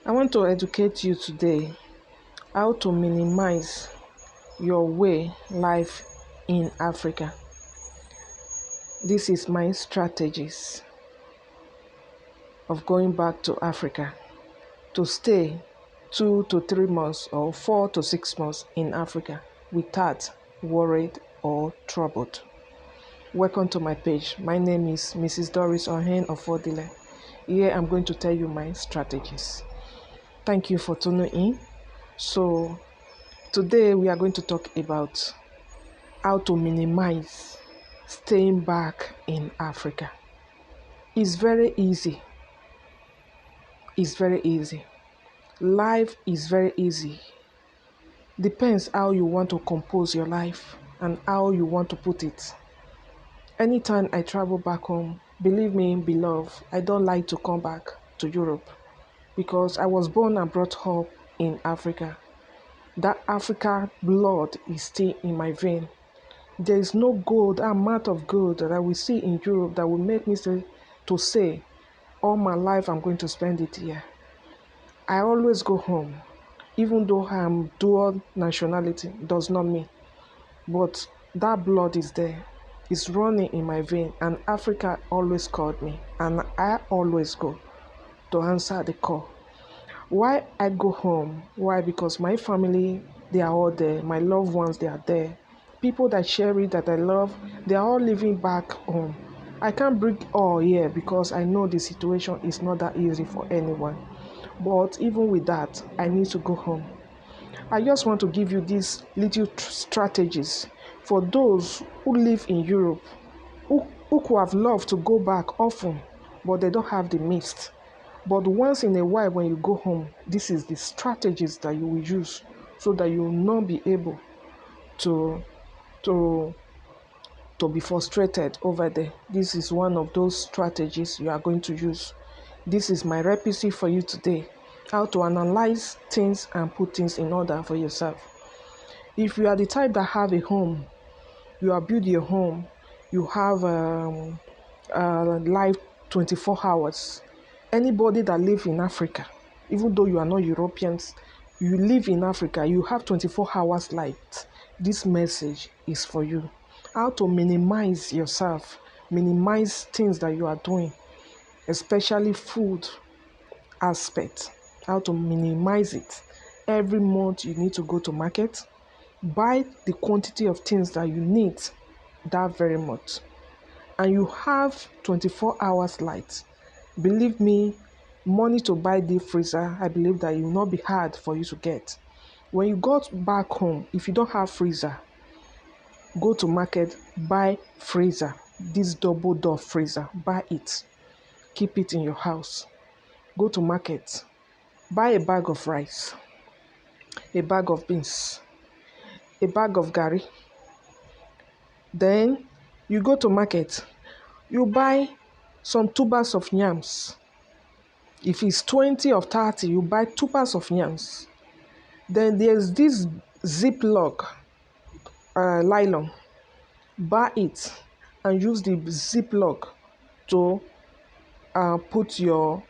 I want to educate you today how to minimize your way life in Africa. This is my strategies of going back to Africa to stay 2 to 3 months or 4 to 6 months in Africa without worried or troubled. Welcome to my page. My name is Mrs. Doris Ohen Ofodile. Here I'm going to tell you my strategies. Thank you for tuning in. So today we are going to talk about how to minimize staying back in Africa. It's very easy. It's very easy. Life is very easy. Depends how you want to compose your life and how you want to put it. Anytime I travel back home, believe me, beloved, I don't like to come back to Europe because I was born and brought up in Africa. That Africa blood is still in my vein. There is no gold, amount of gold that I will see in Europe that will make me say, all my life I'm going to spend it here. I always go home, even though I'm dual nationality, does not mean. But that blood is there. It's running in my vein, and Africa always called me, and I always go to answer the call. Why I go home? Why? Because my family, they are all there. My loved ones, they are there. People that share it, that I love, they are all living back home. I can't bring all here because I know the situation is not that easy for anyone. But even with that, I need to go home. I just want to give you these little strategies for those who live in Europe, who could have loved to go back often, but they don't have the means. But once in a while, when you go home, this is the strategies that you will use so that you will not be able to be frustrated over there. This is one of those strategies you are going to use. This is my recipe for you today. How to analyze things and put things in order for yourself. If you are the type that have a home, you are building your home, you have life 24 hours. Anybody that lives in Africa, even though you are not Europeans, you live in Africa, you have 24 hours light. This message is for you. How to minimize yourself, minimize things that you are doing, especially food aspect. How to minimize it. Every month you need to go to market, buy the quantity of things that you need that very much, and you have 24 hours light. Believe me, money to buy deep freezer, I believe that it will not be hard for you to get. When you got back home, if you don't have freezer, go to market, buy freezer, this double door freezer, buy it, keep it in your house. Go to market, buy a bag of rice, a bag of beans, a bag of garri. Then you go to market, you buy some tubers of yams. If it's 20 or 30, you buy tubers of yams. Then there's this Ziploc nylon. Buy it and use the Ziploc to put your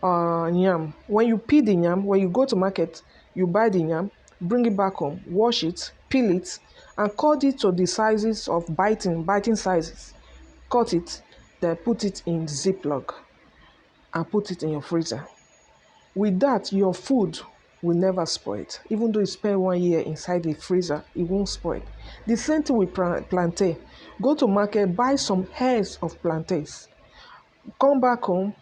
yam. When you peel the yam, when you go to market, you buy the yam, bring it back home, wash it, peel it, and cut it to the sizes of biting sizes. Cut it, then put it in Ziploc and put it in your freezer. With that, your food will never spoil. Even though you spend 1 year inside the freezer, it won't spoil. The same thing with plantain. Go to market, buy some heads of plantains. Come back home,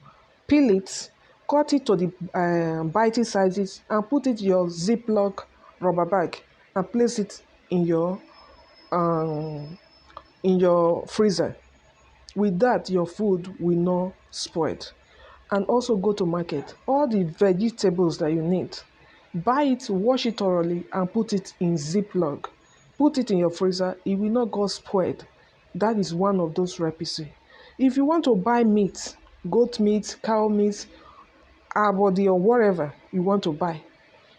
peel it, cut it to the biting sizes, and put it in your Ziploc rubber bag and place it in your freezer. With that, your food will not spoil. And also go to market. All the vegetables that you need, buy it, wash it thoroughly, and put it in Ziploc. Put it in your freezer. It will not go spoiled. That is one of those recipes. If you want to buy meat, goat meat, cow meat, body or whatever you want to buy,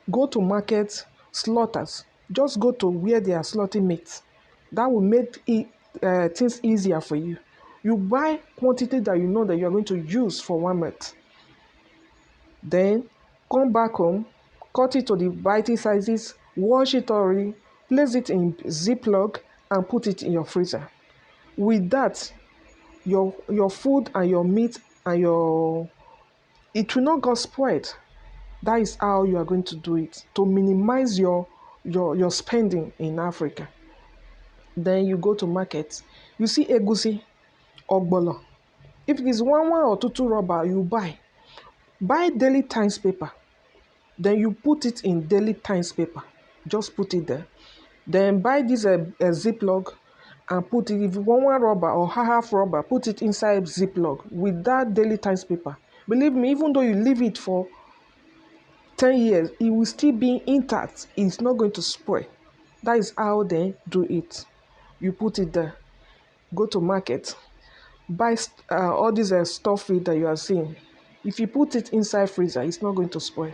go to market, slaughters. Just go to where they are slaughtering meat. That will make things easier for you. You buy quantity that you know that you are going to use for 1 month. Then Come back home, cut it to the biting sizes, wash it thoroughly, place it in Ziploc and put it in your freezer. With that, your food and your meat and your it will not get spoiled. That is how you are going to do it to minimize your spending in Africa. Then you go to market. You see egusi, ogbolo. If it is one or two rubber you buy Daily Times paper. Then you put it in Daily Times paper. Just put it there. Then buy this a Ziploc and put it, if you want one rubber or half rubber, put it inside Ziploc with that Daily Times paper. Believe me, even though you leave it for 10 years, it will still be intact. It's not going to spoil. That is how they do it. You put it there. Go to market. Buy all these stuff that you are seeing. If you put it inside freezer, it's not going to spoil.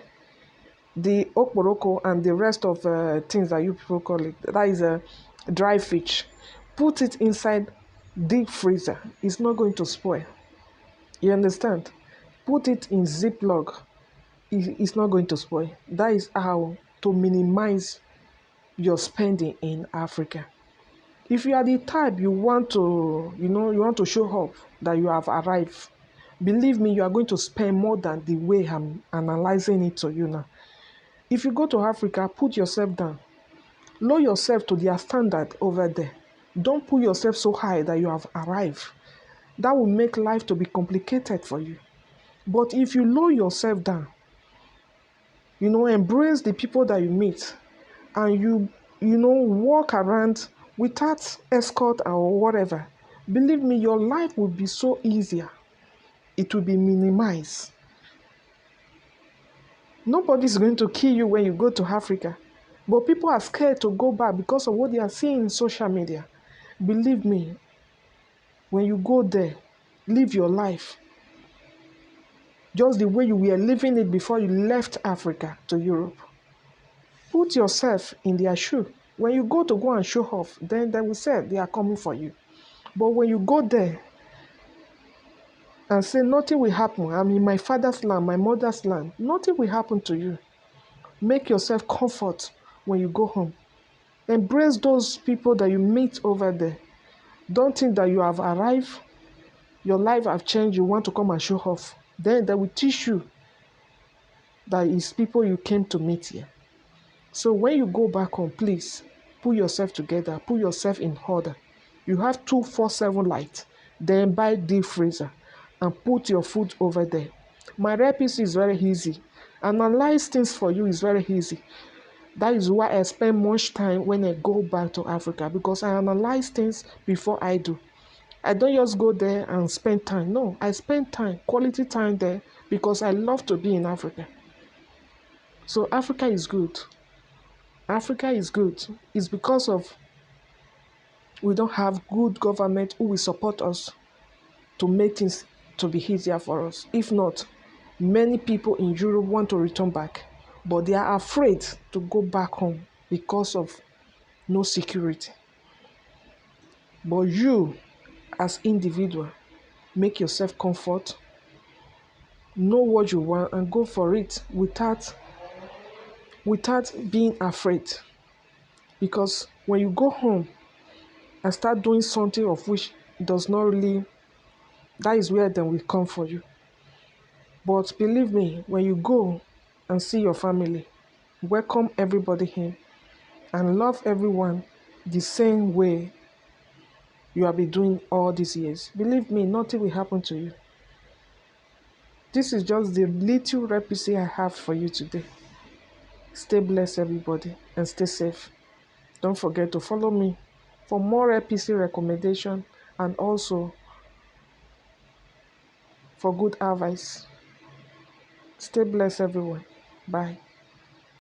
The okporoko and the rest of things that you people call it, that is a dry fish. Put it inside deep freezer. It's not going to spoil. You understand? Put it in Ziploc. It's not going to spoil. That is how to minimize your spending in Africa. If you are the type you want to show off that you have arrived, believe me, you are going to spend more than the way I'm analyzing it to you now. If you go to Africa, put yourself down. Lower yourself to their standard over there. Don't put yourself so high that you have arrived. That will make life to be complicated for you. But if you lower yourself down, embrace the people that you meet, and walk around without escort or whatever, believe me, your life will be so easier. It will be minimized. Nobody's going to kill you when you go to Africa. But people are scared to go back because of what they are seeing in social media. Believe me, when you go there, live your life just the way you were living it before you left Africa to Europe. Put yourself in their shoe. When you go and show off, then they will say they are coming for you. But when you go there and say nothing will happen, I'm in my father's land, my mother's land, nothing will happen to you. Make yourself comfort when you go home. Embrace those people that you meet over there. Don't think that you have arrived, your life have changed, you want to come and show off. Then they will teach you that it's people you came to meet here. So when you go back home, please put yourself together, put yourself in order. You have 247 lights, then buy deep freezer and put your food over there. My recipe is very easy. Analyze things for you is very easy. That is why I spend much time when I go back to Africa, because I analyze things before I do. I don't just go there and spend time. No, I spend time, quality time there, because I love to be in Africa. So Africa is good. Africa is good. It's because of we don't have good government who will support us to make things to be easier for us. If not, many people in Europe want to return back, but they are afraid to go back home because of no security. But you, as individual, make yourself comfort, know what you want, and go for it without being afraid. Because when you go home and start doing something of which does not really, that is where then will come for you. But believe me, when you go and see your family, welcome everybody in and love everyone the same way you have been doing all these years. Believe me, nothing will happen to you. This is just the little recipe I have for you today. Stay blessed, everybody, and stay safe. Don't forget to follow me for more recipe recommendation and also for good advice. Stay blessed, everyone. Bye.